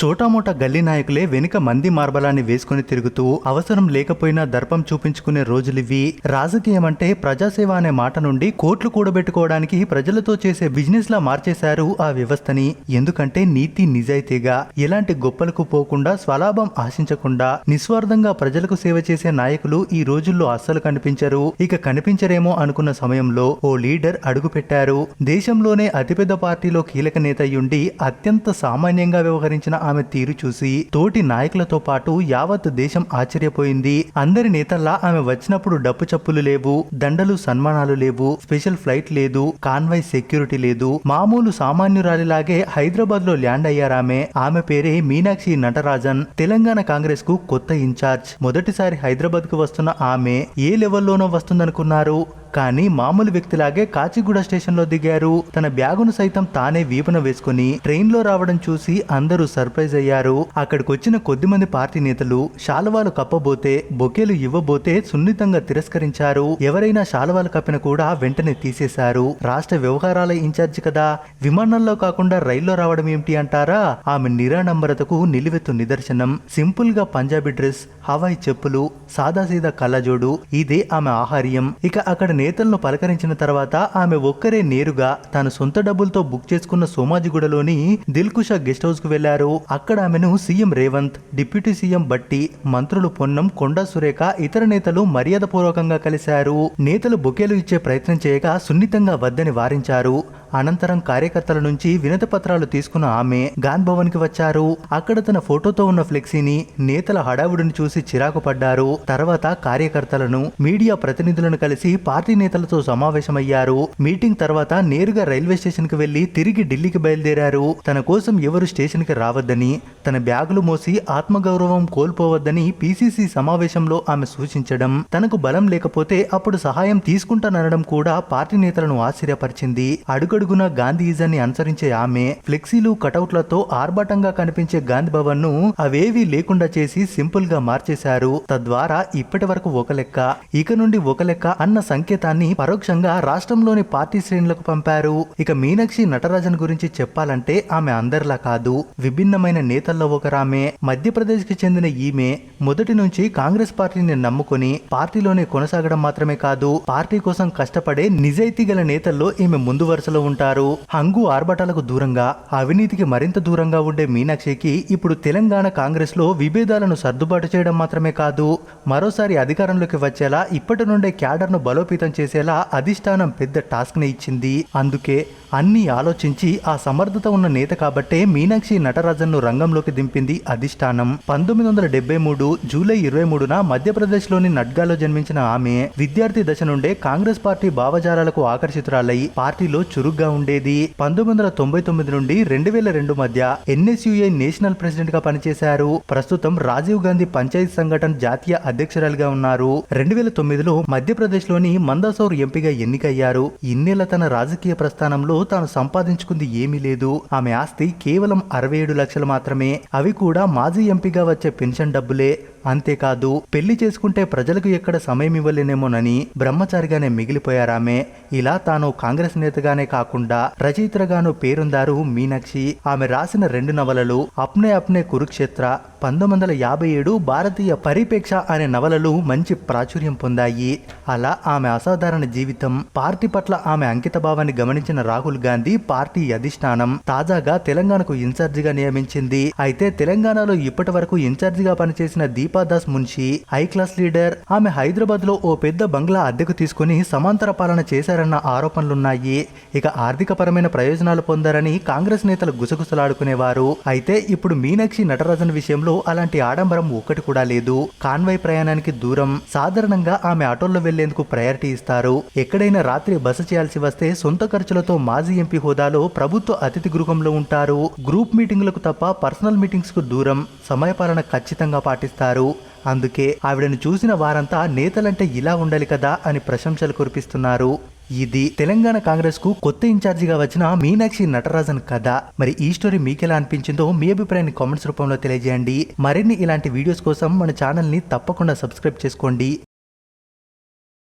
చోటామోటా గల్లీ నాయకులే వెనుక మంది మార్బలాన్ని వేసుకుని తిరుగుతూ అవసరం లేకపోయినా దర్పం చూపించుకునే రోజులివి. రాజకీయం అంటే ప్రజాసేవ అనే మాట నుండి కోట్లు కూడబెట్టుకోవడానికి ప్రజలతో చేసే బిజినెస్ లా మార్చేశారు ఆ వ్యవస్థని. ఎందుకంటే నీతి నిజాయితీగా ఎలాంటి గొప్పలకు పోకుండా స్వలాభం ఆశించకుండా నిస్వార్థంగా ప్రజలకు సేవ చేసే నాయకులు ఈ రోజుల్లో అస్సలు కనిపించరు. ఇక కనిపించరేమో అనుకున్న సమయంలో ఓ లీడర్ అడుగుపెట్టారు. దేశంలోనే అతిపెద్ద పార్టీలో కీలక నేత అయ్యుండి అత్యంత సామాన్యంగా వ్యవహరించిన ఆమె తీరు చూసి తోటి నాయకులతో పాటు యావత్ దేశం ఆశ్చర్యపోయింది. అందరి నేతల్లా ఆమె వచ్చినప్పుడు డప్పు చప్పులు లేవు, దండలు సన్మానాలు లేవు, స్పెషల్ ఫ్లైట్ లేదు, కాన్వాయ్ సెక్యూరిటీ లేదు. మామూలు సామాన్యురాలిలాగే హైదరాబాద్ లో ల్యాండ్ అయ్యారామె. ఆమె పేరే మీనాక్షి నటరాజన్. తెలంగాణ కాంగ్రెస్ కు కొత్త ఇన్ఛార్జ్. మొదటిసారి హైదరాబాద్ కు వస్తున్న ఆమె ఏ లెవెల్లోనో వస్తుందనుకున్నారు. కానీ మామూలు వ్యక్తిలాగే కాచిగూడ స్టేషన్ లో దిగారు. తన బ్యాగును సైతం తానే వీపున వేసుకుని ట్రైన్ లో రావడం చూసి అందరూ సర్ప్రైజ్ అయ్యారు. అక్కడికొచ్చిన కొద్దిమంది పార్టీ నేతలు శాలువాలు కప్పబోతే, బొకేలు ఇవ్వబోతే సున్నితంగా తిరస్కరించారు. ఎవరైనా శాలువాలు కప్పిన కూడా వెంటనే తీసేశారు. రాష్ట్ర వ్యవహారాల ఇన్ఛార్జి కదా, విమానంలో కాకుండా రైల్లో రావడం ఏమిటి అంటారా? ఆమె నిరాడంబరతకు నిలువెత్తు నిదర్శనం. సింపుల్ గా పంజాబీ డ్రెస్, హవాయి చెప్పులు, సాదాసీదా కళ్ళజోడు, ఇదే ఆమె ఆహార్యం. ఇక అక్కడ నేతలను పలకరించిన తర్వాత ఆమె ఒక్కరే నేరుగా తన సొంత డబ్బులతో బుక్ చేసుకున్న సోమాజిగూడలోని దిల్కుషా గెస్ట్ హౌస్ కు వెళ్లారు. అక్కడ ఆమెను సీఎం రేవంత్, డిప్యూటీ సీఎం బట్టి, మంత్రులు పొన్నం, కొండా సురేఖ, ఇతర నేతలు మర్యాదపూర్వకంగా కలిశారు. నేతలు బొకేలు ఇచ్చే ప్రయత్నం చేయగా సున్నితంగా వద్దని వారించారు. అనంతరం కార్యకర్తల నుంచి వినతి పత్రాలు తీసుకున్న ఆమె గాన్ భవన్ కి వచ్చారు. అక్కడ తన ఫోటోతో ఉన్న ఫ్లెక్సీని, నేతల హడావుడిని చూసి చిరాకు పడ్డారు. తర్వాత కార్యకర్తలను, మీడియా ప్రతినిధులను కలిసి పార్టీ నేతలతో సమావేశమయ్యారు. మీటింగ్ తర్వాత నేరుగా రైల్వే స్టేషన్ కి వెళ్లి తిరిగి ఢిల్లీకి బయలుదేరారు. తన కోసం ఎవరు స్టేషన్ కి రావద్దని, తన బ్యాగులు మోసి ఆత్మగౌరవం కోల్పోవద్దని పీసీసీ సమావేశంలో ఆమె సూచించడం, తనకు బలం లేకపోతే అప్పుడు సహాయం తీసుకుంటాననడం కూడా పార్టీ నేతలను ఆశ్చర్యపరిచింది. అడుగడుగునా గాంధీయిజాన్ని అనుసరించే ఆమె ఫ్లెక్సీలు, కటౌట్లతో ఆర్భాటంగా కనిపించే గాంధీ భవన్ ను అవేవీ లేకుండా చేసి సింపుల్ గా మార్చేశారు. తద్వారా ఇప్పటి వరకు ఒక లెక్క, ఇక నుండి ఒక లెక్క అన్న సంకేతాన్ని పరోక్షంగా రాష్ట్రంలోని పార్టీ శ్రేణులకు పంపారు. ఇక మీనాక్షి నటరాజన్ గురించి చెప్పాలంటే ఆమె అందరిలా కాదు, విభిన్నమైన నేతల్లో ఒకరామె. మధ్యప్రదేశ్ కి చెందిన ఈమె మొదటి నుంచి కాంగ్రెస్ పార్టీని నమ్ముకుని పార్టీలోనే కొనసాగడం మాత్రమే కాదు, పార్టీ కోసం కష్టపడే నిజాయితీ గల నేతల్లో ఈమె ముందు వరుసలో ఉంటారు. హంగు ఆర్భటాలకు దూరంగా, అవినీతికి మరింత దూరంగా ఉండే మీనాక్షికి ఇప్పుడు తెలంగాణ కాంగ్రెస్ లో విభేదాలను సర్దుబాటు చేయడం మాత్రమే కాదు, మరోసారి అధికారంలోకి వచ్చేలా ఇప్పటి నుండే క్యాడర్ను బలోపేతం చేసేలా అధిష్టానం పెద్ద టాస్క్ ని ఇచ్చింది. అందుకే అన్ని ఆలోచించి ఆ సమర్థత ఉన్న నేత కాబట్టే మీనాక్షి నటరాజన్ ను రంగంలోకి దింపింది అధిష్టానం. 1973 జూలై 23న మధ్యప్రదేశ్ లోని నడ్గాలో జన్మించిన ఆమె విద్యార్థి దశ నుండే కాంగ్రెస్ పార్టీ భావజాలాలకు ఆకర్షితురాలై పార్టీలో చురుగ్గా ఉండేది. 1999 నుండి 2002 మధ్య ఎన్ఎస్యుఐ నేషనల్ ప్రెసిడెంట్ గా పనిచేశారు. ప్రస్తుతం రాజీవ్ గాంధీ పంచాయత్ సంఘటన జాతీయ అధ్యక్షురాలిగా ఉన్నారు. 2009లో మధ్యప్రదేశ్ లోని మందసౌర్ ఎంపీగా ఎన్నికయ్యారు. ఇన్నేళ్ల తన రాజకీయ ప్రస్థానంలో తాను సంపాదించుకుంది ఏమీ లేదు. ఆమె ఆస్తి కేవలం 67 లక్షలు మాత్రమే. అవి కూడా మాజీ ఎంపీగా వచ్చే పెన్షన్ డబ్బులే. అంతేకాదు పెళ్లి చేసుకుంటే ప్రజలకు ఎక్కడ సమయం ఇవ్వలేనేమోనని బ్రహ్మచారిగానే మిగిలిపోయారామె. ఇలా తాను కాంగ్రెస్ నేతగానే కాకుండా రచయిత్రగాను పేరొందారు మీనాక్షి. ఆమె రాసిన 2 నవలలు అప్నే అప్నే కురుక్షేత్ర, 1957 భారతీయ పరిపేక్ష అనే నవలలు మంచి ప్రాచుర్యం పొందాయి. అలా ఆమె అసాధారణ జీవితం, పార్టీ పట్ల ఆమె అంకిత భావాన్ని గమనించిన రాహుల్ గాంధీ పార్టీ అధిష్టానం తాజాగా తెలంగాణకు ఇన్ఛార్జిగా నియమించింది. అయితే తెలంగాణలో ఇప్పటి వరకు ఇన్ఛార్జిగా పనిచేసిన Deepa Das Munshi high class leader. ఆమె హైదరాబాద్ లో ఓ పెద్ద బంగ్లా అద్దెకు తీసుకుని సమాంతర పాలన చేశారన్న ఆరోపణలున్నాయి. ఇక ఆర్థిక పరమైన ప్రయోజనాలు పొందారని కాంగ్రెస్ నేతలు గుసగుసలాడుకునేవారు. అయితే ఇప్పుడు మీనాక్షి నటరాజన్ విషయంలో అలాంటి ఆడంబరం ఒక్కటి కూడా లేదు. కాన్వాయ్ ప్రయాణానికి దూరం, సాధారణంగా ఆమె ఆటోల్లో వెళ్లేందుకు ప్రయారిటీ ఇస్తారు. ఎక్కడైనా రాత్రి బస చేయాల్సి వస్తే సొంత ఖర్చులతో మాజీ ఎంపీ హోదాలో ప్రభుత్వ అతిథి గృహంలో ఉంటారు. గ్రూప్ మీటింగులకు తప్ప పర్సనల్ మీటింగ్స్ కు దూరం, సమయపాలన ఖచ్చితంగా పాటిస్తారు. అందుకే ఆవిడను చూసిన వారంతా నేతలంటే ఇలా ఉండాలి కదా అని ప్రశంసలు కురిపిస్తున్నారు. ఇది తెలంగాణ కాంగ్రెస్ కు కొత్త ఇన్ఛార్జిగా వచ్చిన మీనాక్షి నటరాజన్ కథ. మరి ఈ స్టోరీ మీకెలా అనిపించిందో మీ అభిప్రాయాన్ని కామెంట్స్ రూపంలో తెలియజేయండి. మరిన్ని ఇలాంటి వీడియోస్ కోసం మన ఛానల్ ని తప్పకుండా సబ్స్క్రైబ్ చేసుకోండి.